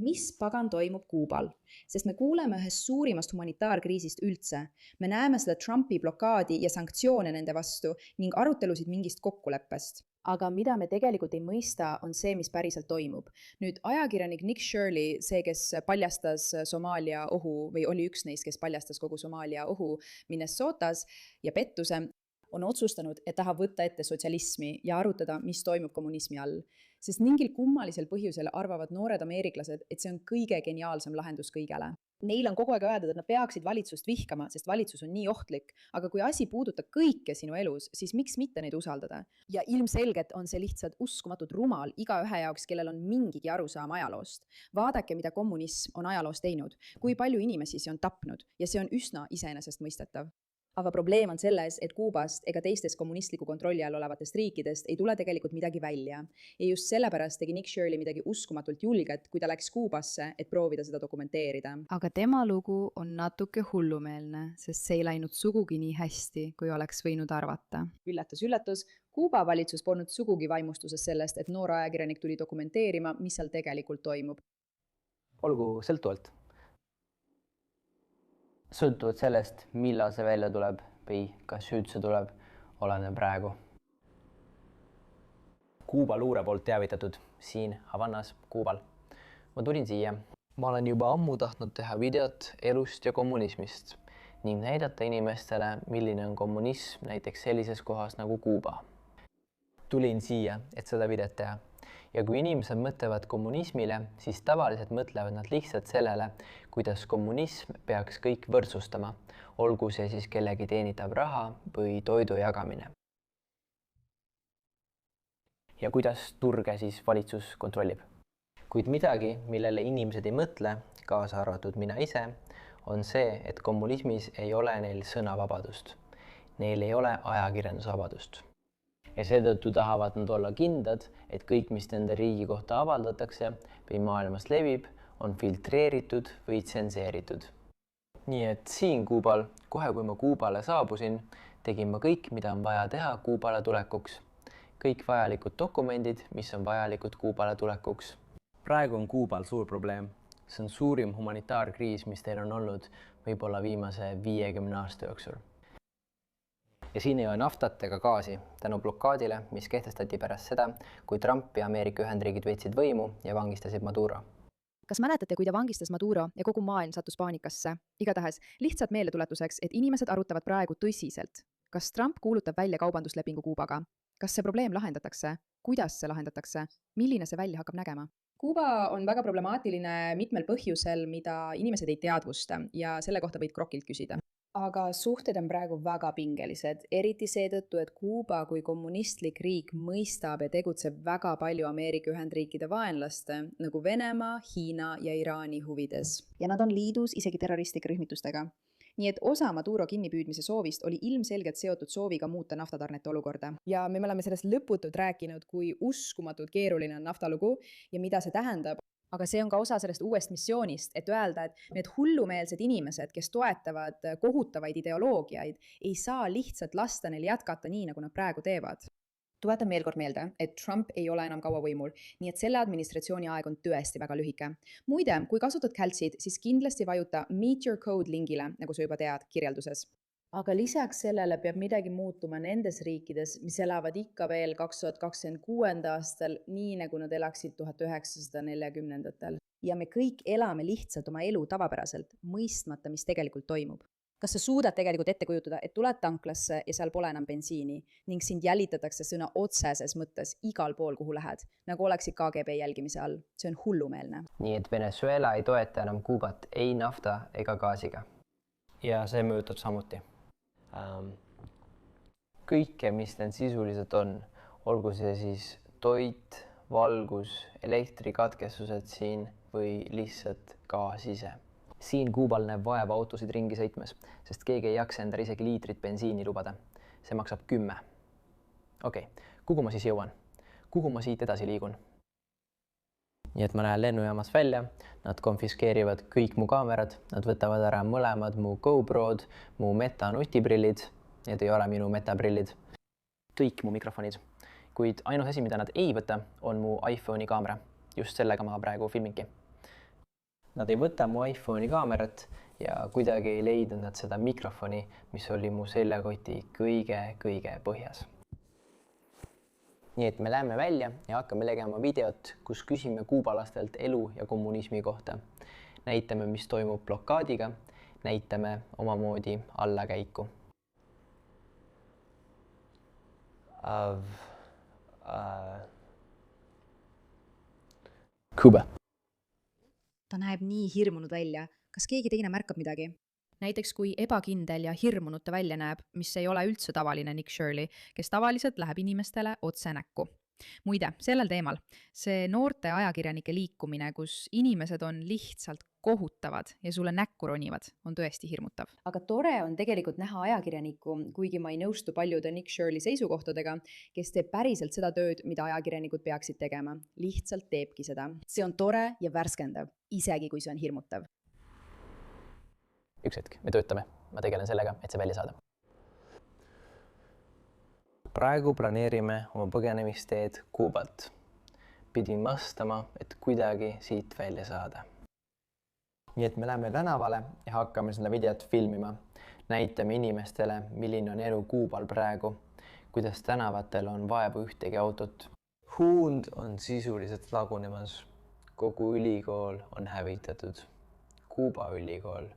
Mis pagan toimub Kuubal? Sest me kuuleme ühest suurimast humanitaarkriisist üldse. Me näeme seda Trumpi blokaadi ja sanktsioone nende vastu ning arutelusid mingist kokkuleppest. Aga mida me tegelikult ei mõista, on see, mis päriselt toimub. Nüüd ajakirjanik Nick Shirley, see, kes paljastas Somaalia ohu või oli üks neist, kes paljastas kogu Somaalia ohu Minnesotas ja pettuse, on otsustanud, et tahab võtta ette sotsialismi ja arutada, mis toimub kommunismi all. Sest mingil kummalisel põhjusel arvavad noored ameeriklased, et see on kõige geniaalsem lahendus kõigele. Neil on kogu aeg öeldud, et nad peaksid valitsust vihkama, sest valitsus on nii ohtlik. Aga kui asi puudutab kõike sinu elus, siis miks mitte neid usaldada? Ja ilmselgelt on see lihtsalt uskumatult rumal igaühe jaoks, kellel on mingigi arusaam ajaloost. Vaadake, mida kommunism on ajaloos teinud, kui palju inimesi see on tapnud ja see on üsna iseenesestmõistetav. Aga probleem on selles, et Kuubast ega teistest kommunistliku kontrolli all olevatest riikidest ei tule tegelikult midagi välja. Ja just sellepärast tegi Nick Shirley midagi uskumatult julget, kui ta läks Kuubasse, et proovida seda dokumenteerida. Aga tema lugu on natuke hullumeelne, sest see ei läinud sugugi nii hästi, kui oleks võinud arvata. Üllatus, üllatus, Kuuba valitsus polnud sugugi vaimustuses sellest, et noor ajakirjanik tuli dokumenteerima, mis seal tegelikult toimub. Olgu sõltuvalt. Sõltuvalt sellest, millal see välja tuleb või kas üldse tuleb, oleneb praegu. Kuuba luure poolt teavitatud siin Havannas, Kuubal. Ma tulin siia. Ma olen juba ammu tahtnud teha videot elust ja kommunismist ning näidata inimestele, milline on kommunism näiteks sellises kohas nagu Kuuba. Tulin siia, et seda videot teha. Ja kui inimesed mõtlevad kommunismile, siis tavaliselt mõtlevad nad lihtsalt sellele, kuidas kommunism peaks kõik võrdsustama, olgu see siis kellegi teenitab raha või toidu jagamine. Ja kuidas turge siis valitsus kontrollib. Kuid midagi, millele inimesed ei mõtle, kaasa arvatud mina ise, on see, et kommunismis ei ole neil sõnavabadust. Neil ei ole ajakirjandusvabadust. Ja seetõttu tahavad nad olla kindlad, et kõik, mis nende riigi kohta avaldatakse või maailmas levib, on filtreeritud või tsenseeritud. Nii et siin Kuubal, kohe kui ma Kuubale saabusin, tegin ma kõik, mida on vaja teha Kuubale tulekuks. Kõik vajalikud dokumendid, mis on vajalikud Kuubale tulekuks. Praegu on Kuubal suur probleem. See on suurim humanitaarkriis, mis teil on olnud võib-olla viimase 50 aasta jooksul. Ja siin ei ole naftat ega gaasi tänu blokaadile, mis kehtestati pärast seda, kui Trump ja Ameerika Ühendriigid võtsid võimu ja vangistasid Maduro. Kas mäletate, kui ta vangistas Maduro ja kogu maailm sattus paanikasse? Igatahes, lihtsalt meeldetuletuseks, et inimesed arutavad praegu tõsiselt. Kas Trump kuulutab välja kaubanduslepingu Kuubaga? Kas see probleem lahendatakse? Kuidas see lahendatakse? Milline see välja hakkab nägema? Kuuba on väga problemaatiline mitmel põhjusel, mida inimesed ei teadvusta ja selle kohta võid Krokilt küsida. Aga suhted on praegu väga pingelised, eriti seetõttu, et Kuuba kui kommunistlik riik mõistab ja tegutseb väga palju Ameerika Ühendriikide vaenlaste, nagu Venemaa, Hiina ja Iraani huvides. Ja nad on liidus isegi terroristlike rühmitustega. Nii et osa Maduro kinnipüüdmise soovist oli ilmselgelt seotud sooviga muuta naftatarnete olukorda. Ja me oleme sellest lõputult rääkinud, kui uskumatult keeruline on naftalugu ja mida see tähendab. Aga see on ka osa sellest uuest missioonist, et öelda, et need hullumeelsed inimesed, kes toetavad kohutavaid ideoloogiaid, ei saa lihtsalt lasta neil jätkata nii, nagu nad praegu teevad. Tuletan veel kord meelde, et Trump ei ole enam kaua võimul, nii et selle administratsiooni aeg on tõesti väga lühike. Muide, kui kasutad Caltsid, siis kindlasti vajuta Meet Your Code lingile, nagu sa juba tead, kirjelduses. Aga lisaks sellele peab midagi muutuma nendes riikides, mis elavad ikka veel 2026. aastal, nii nagu nad elaksid 1940-ndatel. Ja me kõik elame lihtsalt oma elu tavapäraselt, mõistmata, mis tegelikult toimub. Kas sa suudad tegelikult ette kujutada, et tuled tanklasse ja seal pole enam bensiini ning sind jälitatakse sõna otseses mõttes igal pool, kuhu lähed, nagu oleksid KGB jälgimise all? See on hullumeelne. Nii et Venezuela ei toeta enam Kuubat ei nafta ega gaasiga. Ja see mõjutab samuti. Kõike, mis need sisuliselt on, olgu see siis toit, valgus, elektrikatkestused siin või lihtsalt gaas ise. Siin Kuubal näeb vaeva autosid ringi sõitmes, sest keegi ei jaksa endale isegi liitrit bensiini lubada. See maksab 10. Okei, kuhu ma siis jõuan? Kuhu ma siit edasi liigun? Nii et ma lähen lennujaamas välja, nad konfiskeerivad kõik mu kaamerad, nad võtavad ära mõlemad mu GoPro'd, mu Meta nutiprillid, need ei ole minu Meta prillid, kõik mu mikrofonid. Kuid ainus asi, mida nad ei võta, on mu iPhone'i kaamera. Just sellega ma praegu filmingi. Nad ei võta mu iPhone'i kaamerat ja kuidagi ei leidnud nad seda mikrofoni, mis oli mu seljakoti kõige põhjas. Nii et me läheme välja ja hakkame tegema videot, kus küsime kuubalastelt elu ja kommunismi kohta. Näitame, mis toimub blokaadiga, näitame omamoodi allakäiku. Kuuba. Ta näeb nii hirmunud välja. Kas keegi teine märkab midagi? Näiteks kui ebakindel ja hirmunud ta välja näeb, mis ei ole üldse tavaline Nick Shirley, kes tavaliselt läheb inimestele otse näkku. Muide, sellel teemal, see noorte ajakirjanike liikumine, kus inimesed on lihtsalt kohutavad ja sulle näkku ronivad, on tõesti hirmutav. Aga tore on tegelikult näha ajakirjanikku, kuigi ma ei nõustu paljude Nick Shirley seisukohtadega, kes teeb päriselt seda tööd, mida ajakirjanikud peaksid tegema. Lihtsalt teebki seda. See on tore ja värskendav, isegi kui see on hirmutav. Üks hetk, me töötame. Ma tegelen sellega, et see välja saada. Praegu planeerime oma põgenemisteed Kuubalt. Pidin vastama, et kuidagi siit välja saada. Nii et me läheme tänavale ja hakkame seda videot filmima. Näitame inimestele, milline on elu Kuubal praegu, kuidas tänavatel on vaevu ühtegi autot. Huund on sisuliselt lagunemas. Kogu ülikool on hävitatud. Kuuba ülikool.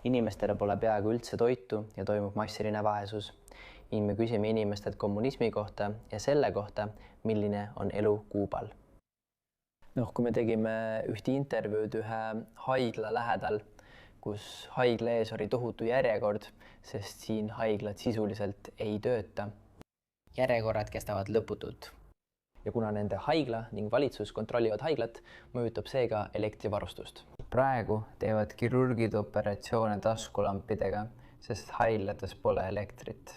Inimestele pole peaaegu üldse toitu ja toimub massiline vaesus. Ning me küsime inimestelt kommunismi kohta ja selle kohta, milline on elu Kuubal. Kui me tegime ühte intervjuud ühe haigla lähedal, kus haigla ees oli tohutu järjekord, sest siin haiglad sisuliselt ei tööta. Järjekorrad kestavad lõputult. Ja kuna nende haigla ning valitsus kontrollivad haiglat, mõjutab seega elektrivarustust. Praegu teevad kirurgid operatsioone taskulampidega, sest haiglates pole elektrit.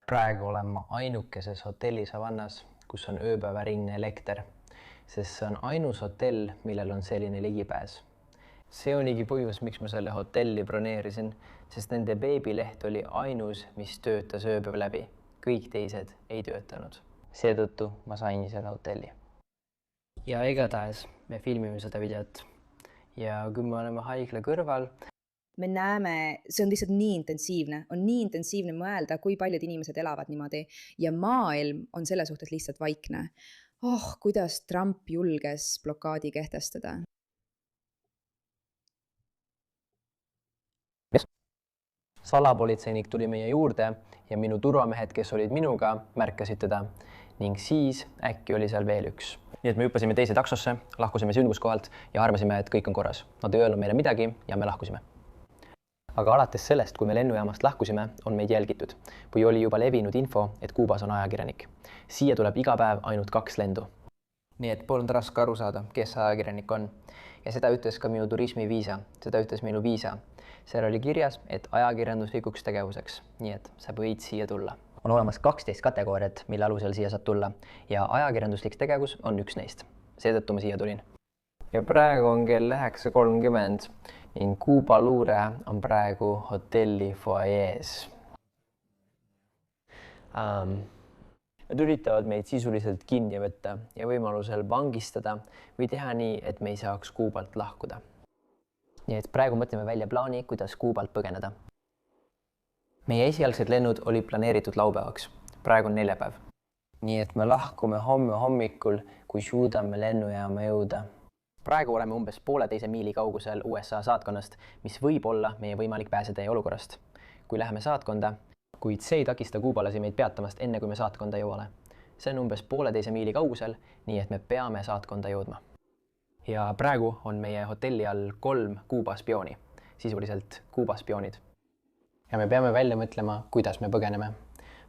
Praegu olen ma ainukeses hotelli Savannas, kus on ööpäevaringne elekter, sest see on ainus hotell, millel on selline ligipääs. See onigi põhjus, miks ma selle hotelli broneerisin, sest nende beebileht oli ainus, mis töötas ööpäev läbi. Kõik teised ei töötanud. Seetõttu ma sain selle hotelli. Ja igatahes me filmime seda videot. Ja kui me oleme haigla kõrval, Me näeme, see on lihtsalt nii intensiivne. On nii intensiivne mõelda, kui paljud inimesed elavad niimoodi. Ja maailm on selle suhtes lihtsalt vaikne. Kuidas Trump julges blokaadi kehtestada? Salapolitseinik tuli meie juurde ja minu turvamehed, kes olid minuga, märkasid teda. Ning siis äkki oli seal veel üks. Nii et me hüppasime teise taksosse, lahkusime sündmuskohalt ja arvasime, et kõik on korras. Nad ei öelnud meile midagi ja me lahkusime. Aga alates sellest, kui me lennujaamast lahkusime, on meid jälgitud, või oli juba levinud info, et Kuubas on ajakirjanik. Siia tuleb iga päev ainult 2 lendu. Nii et polnud raske aru saada, kes ajakirjanik on. Ja seda ütles ka minu turismiviisa, seda ütles minu viisa. Seal oli kirjas, et ajakirjanduslikuks tegevuseks, nii et sa võid siia tulla. On olemas 12 kategooriat, mille alusel siia saab tulla ja ajakirjanduslik tegevus on üks neist. Seetõttu ma siia tulin. Ja praegu on kell 9:30 ning Kuuba luure on praegu hotelli foajees. Nad üritavad meid sisuliselt kinni võtta ja võimalusel vangistada või teha nii, et me ei saaks Kuubalt lahkuda. Nii et praegu mõtleme välja plaani, kuidas Kuubalt põgeneda. Meie esialgsed lennud olid planeeritud laupäevaks. Praegu on neljapäev. Nii et me lahkume homme hommikul, kui suudame lennujaama jõuda. Praegu oleme umbes 1,5 miili kaugusel USA saatkonnast, mis võib olla meie võimalik pääseda olukorrast. Kui läheme saatkonda, kuid see ei takista kuubalasi meid peatamast enne, kui me saatkonda jõuame. See on umbes 1,5 miili kaugusel, nii et me peame saatkonda jõudma. Ja praegu on meie hotelli all 3 Kuuba spiooni, sisuliselt Kuuba spioonid. Ja me peame välja mõtlema, kuidas me põgeneme.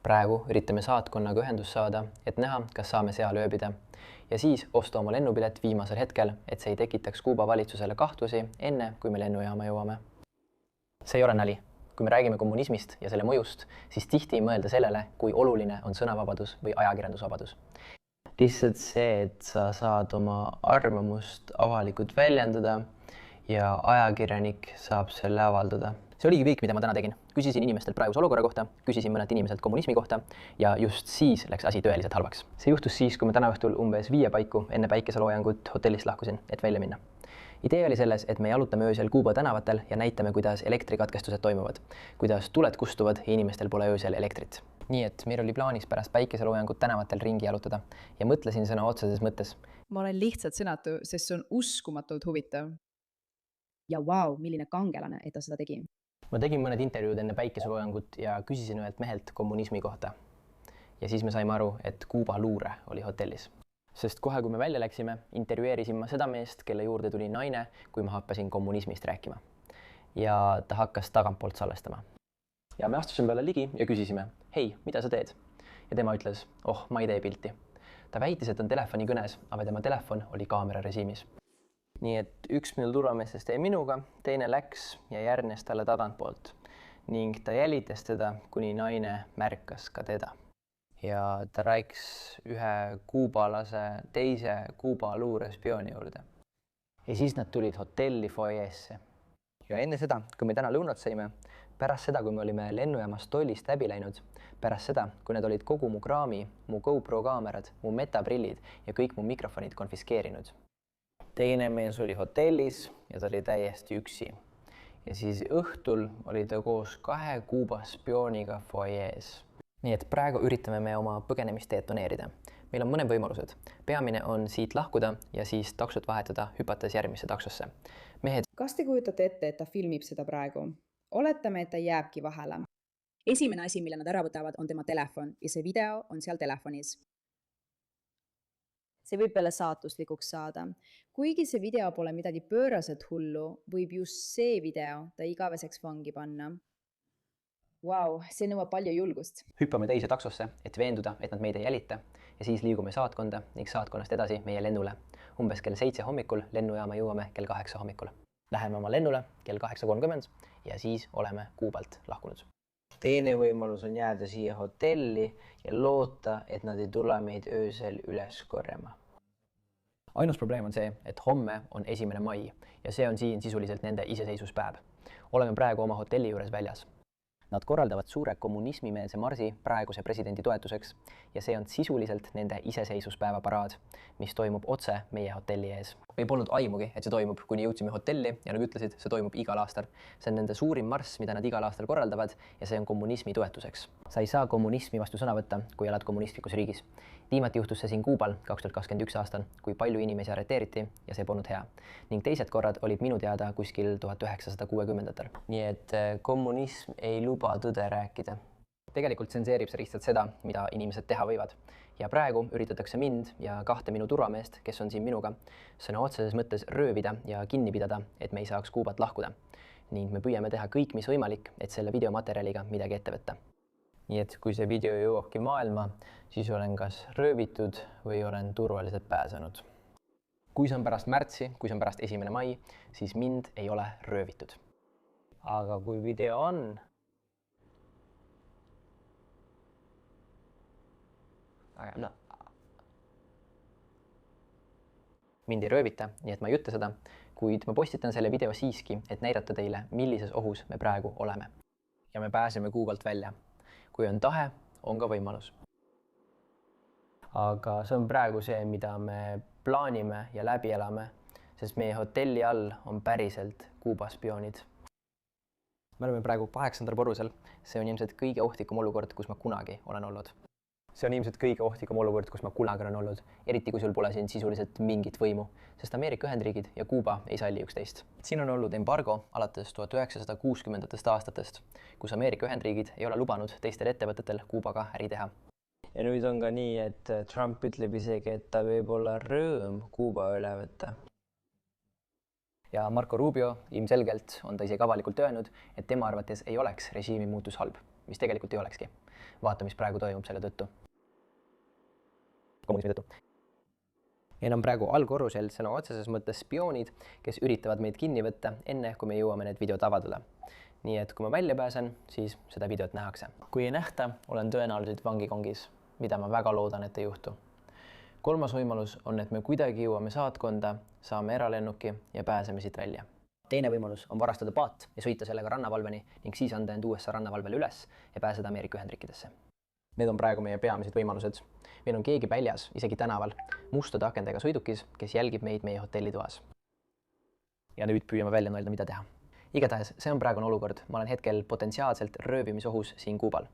Praegu üritame saatkonnaga ühendust saada, et näha, kas saame seal ööbida. Ja siis osta oma lennupilet viimasel hetkel, et see ei tekitaks Kuuba valitsusele kahtlusi enne, kui me lennujaama jõuame. See ei ole nali. Kui me räägime kommunismist ja selle mõjust, siis tihti ei mõelda sellele, kui oluline on sõnavabadus või ajakirjandusvabadus. Lihtsalt see, et sa saad oma arvamust avalikult väljendada ja ajakirjanik saab selle avaldada. see oligi kõik, mida ma täna tegin. Küsisin inimestelt praeguse olukorra kohta, küsisin mõnelt inimeselt kommunismi kohta ja just siis läks asi tõeliselt halvaks. See juhtus siis, kui ma täna õhtul umbes 5 paiku enne päikeseloojangut hotellist lahkusin, et välja minna. Idee oli selles, et me jalutame öösel Kuuba tänavatel ja näitame, kuidas elektrikatkestused toimuvad, kuidas tuled kustuvad ja inimestel pole öösel elektrit. Nii et meil oli plaanis pärast päikeseloojangut tänavatel ringi jalutada ja mõtlesin sõna otseses mõttes. ma olen lihtsalt sõnatu, sest see on uskumatult huvitav. ja vau, milline kangelane, et ta seda tegi. Ma tegin mõned intervjuud enne päikeseloojangut ja küsisin ühelt mehelt kommunismi kohta. Ja siis me saime aru, et Kuuba luure oli hotellis. Sest kohe, kui me välja läksime, intervjueerisin ma seda meest, kelle juurde tuli naine, kui ma hakkasin kommunismist rääkima. Ja ta hakkas tagantpoolt salvestama. Ja me astusime peale ligi ja küsisime, hei, mida sa teed? Ja tema ütles, oh, ma ei tee pilti. Ta väitis, et on telefoni kõnes, aga tema telefon oli kaamera režiimis. Nii et üks minu turvameestest jäi minuga, teine läks ja järgnes talle tagantpoolt. Ning ta jälitas teda, kuni naine märkas ka teda. Ja ta rääkis ühe kuubalase teise Kuuba luurespiooni juurde. Ja siis nad tulid hotelli foyeesse. Ja enne seda, kui me täna lõunat sõime, pärast seda, kui me olime lennujaamast tollist läbi läinud, pärast seda, kui nad olid kogu mu kraami, mu GoPro kaamerad, mu metaprillid ja kõik mu mikrofonid konfiskeerinud. Teine mees oli hotellis ja ta oli täiesti üksi. Ja siis õhtul oli ta koos 2 Kuuba spiooniga foyees. Nii et praegu üritame me oma põgenemist detoneerida. Meil on mõned võimalused. Peamine on siit lahkuda ja siis taksot vahetada, hüpates järgmisse taksosse. Mehed, kas te kujutate ette, et ta filmib seda praegu? Oletame, et ta jääbki vahele. Esimene asi, mille nad ära võtavad, on tema telefon ja see video on seal telefonis. See võib jälle saatuslikuks saada. Kuigi see video pole midagi pööraselt hullu, võib just see video ta igaveseks vangi panna. Vau, see nõuab palju julgust. hüppame teise taksosse, et veenduda, et nad meid ei jälita ja siis liigume saatkonda ning saatkonnast edasi meie lennule. Umbes kell 7 hommikul lennujaama jõuame kell 8 hommikul. Läheme oma lennule kell 8.30 ja siis oleme Kuubalt lahkunud. Teine võimalus on jääda siia hotelli ja loota, et nad ei tule meid öösel üles korjama. Ainus probleem on see, et homme on 1. mai ja see on siin sisuliselt nende iseseisvuspäev. Oleme praegu oma hotelli juures väljas. Nad korraldavad suure kommunismimeelse marsi praeguse presidendi toetuseks ja see on sisuliselt nende iseseisvuspäeva paraad, mis toimub otse meie hotelli ees. Meil polnud aimugi, et see toimub, kuni jõudsime hotelli ja nad ütlesid, see toimub igal aastal. See on nende suurim marss, mida nad igal aastal korraldavad ja see on kommunismi toetuseks. Sa ei saa kommunismi vastu sõna võtta, kui elad kommunistlikus riigis. Viimati juhtus see siin Kuubal 2021 aastal, kui palju inimesi arreteeriti ja see polnud hea. Ning teised korrad olid minu teada kuskil 1960-ndatel. Nii et kommunism ei luba tõde rääkida. Tegelikult tsenseerib see lihtsalt seda, mida inimesed teha võivad. Ja praegu üritatakse mind ja 2 minu turvameest, kes on siin minuga, sõna otseses mõttes röövida ja kinni pidada, et me ei saaks Kuubat lahkuda. Ning me püüame teha kõik, mis võimalik, et selle videomaterjaliga midagi ette võtta. Nii et kui see video jõuabki maailma, siis olen kas röövitud või olen turvaliselt pääsenud. Kui see on pärast märtsi, kui see on pärast 1. mai, siis mind ei ole röövitud. Aga kui video on... No. Mind ei röövita, nii et ma ei ütle seda, kuid ma postitan selle video siiski, et näidata teile, millises ohus me praegu oleme. Ja me pääseme Kuubalt välja. Kui on tahe, on ka võimalus. Aga see on praegu see, mida me plaanime ja läbi elame, sest meie hotelli all on päriselt Kuuba spioonid. Me oleme praegu 8. korrusel. See on ilmselt kõige ohtlikum olukord, kus ma kunagi olen olnud. See on ilmselt kõige ohtlikum olukord, kus ma kunagi olen olnud, eriti kui sul pole siin sisuliselt mingit võimu, sest Ameerika Ühendriigid ja Kuuba ei salli üksteist. Siin on olnud embargo alates 1960. aastatest, kus Ameerika Ühendriigid ei ole lubanud teistel ettevõtetel Kuubaga äri teha. Ja nüüd on ka nii, et Trump ütleb isegi, et ta võib olla rõõm Kuuba üle võtta. Ja Marco Rubio ilmselgelt on ta isegi avalikult öelnud, et tema arvates ei oleks režiimi muutus halb, mis tegelikult ei olekski. Vaata, mis praegu toimub selle tõttu. Kommunismi tõttu. Meil on praegu allkorrusel sõna otseses mõttes spioonid, kes üritavad meid kinni võtta enne, kui me jõuame need videod avaldada. Nii et kui ma välja pääsen, siis seda videot nähakse. Kui ei nähta, olen tõenäoliselt vangikongis, mida ma väga loodan, et ei juhtu. Kolmas võimalus on, et me kuidagi jõuame saatkonda, saame eralennuki ja pääseme siit välja. teine võimalus on varastada paat ja sõita sellega rannavalveni ning siis anda end USA rannavalvele üles ja pääseda Ameerika Ühendriikidesse. Need on praegu meie peamised võimalused. Meil on keegi väljas, isegi tänaval, mustade akendega sõidukis, kes jälgib meid meie hotellitoas. Ja nüüd püüame välja mõelda, mida teha. Igatahes, see on praegune olukord. Ma olen hetkel potentsiaalselt röövimisohus siin Kuubal.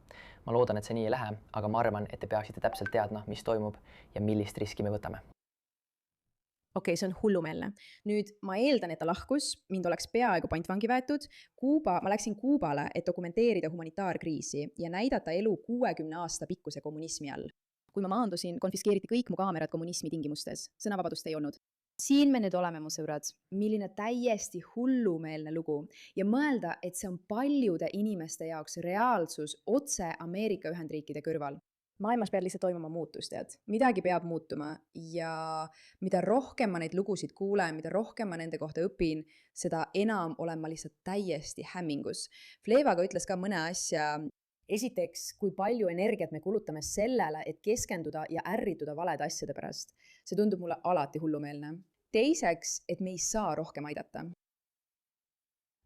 Ma loodan, et see nii ei lähe, aga ma arvan, et te peaksite täpselt teadma, mis toimub ja millist riski me võtame. Okei, see on hullumeelne. Nüüd ma eeldan, et ta lahkus, mind oleks peaaegu pantvangi võetud. Ma läksin Kuubale, et dokumenteerida humanitaarkriisi ja näidata elu 60 aasta pikkuse kommunismi all. Kui ma maandusin, konfiskeeriti kõik mu kaamerad kommunismi tingimustes. Sõnavabadust ei olnud. Siin me nüüd oleme, mu sõbrad. Milline täiesti hullumeelne lugu. Ja mõelda, et see on paljude inimeste jaoks reaalsus otse Ameerika Ühendriikide kõrval. Maailmas peab lihtsalt toimuma muutus, tead. Midagi peab muutuma ja mida rohkem ma neid lugusid kuulen, mida rohkem ma nende kohta õpin, seda enam olen ma lihtsalt täiesti hämmingus. Flevaga ütles ka mõne asja. Esiteks, kui palju energiat me kulutame sellele, et keskenduda ja ärrituda valede asjade pärast. See tundub mulle alati hullumeelne. Teiseks, et me ei saa rohkem aidata.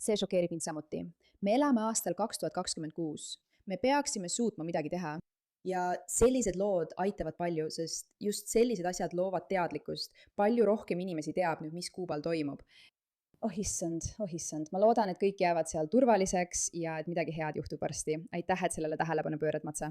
See šokeerib mind samuti. Me elame aastal 2026. Me peaksime suutma midagi teha. Ja sellised lood aitavad palju, sest just sellised asjad loovad teadlikkust. Palju rohkem inimesi teab nüüd, mis Kuubal toimub. Oh issand. Ma loodan, et kõik jäävad seal turvaliseks ja et midagi head juhtub varsti. Aitäh, et sellele tähelepanu pöörad, Matse.